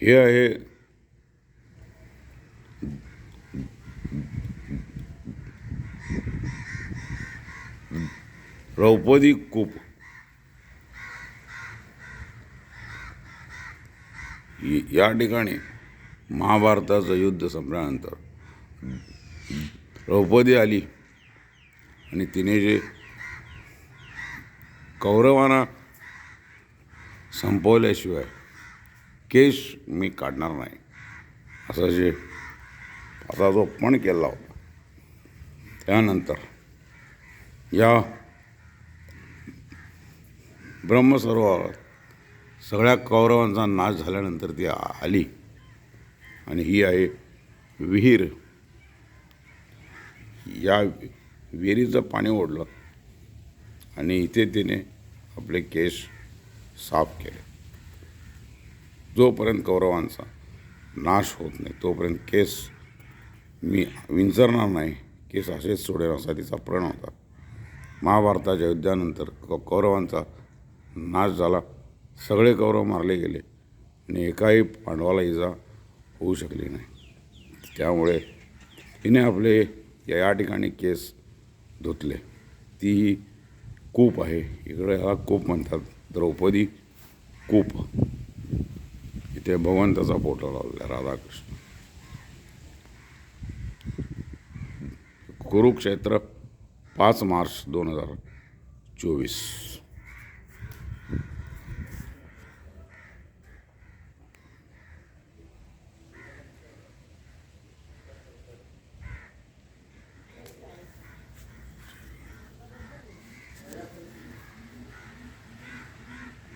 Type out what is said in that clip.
हे आहे द्रौपदी कूप. या ठिकाणी महाभारताचं युद्ध संपल्यानंतर द्रौपदी आली आणि तिने जे कौरवांना संपवल्याशिवाय केश मी काढणार नाही असं जे आता जो पण केला होता, त्यानंतर या ब्रह्मसरोवरात सगळ्या कौरवांचा नाश झाल्यानंतर ती आली आणि ही आहे विहीर. या विहिरीचं पाणी ओढलं आणि इथे तिने आपले केस साफ केले. जोपर्यंत कौरवांचा नाश होत नाही तोपर्यंत केस मी विंचरणार नाही, केस असेच सोडेल असा तिचा प्रण होता. महाभारताच्या युद्धानंतर कौरवांचा नाश झाला, सगळे कौरव मारले गेले आणि एकाही पांडवाला इजा होऊ शकली नाही. त्यामुळे तिने आपले या ठिकाणी केस धुतले. ती ही कूप आहे, इकडे ह्याला कूप म्हणतात, द्रौपदी कूप. इथे भगवंताचा फोटो लावलेला राधाकृष्ण. कुरुक्षेत्र 5 मार्च 2024.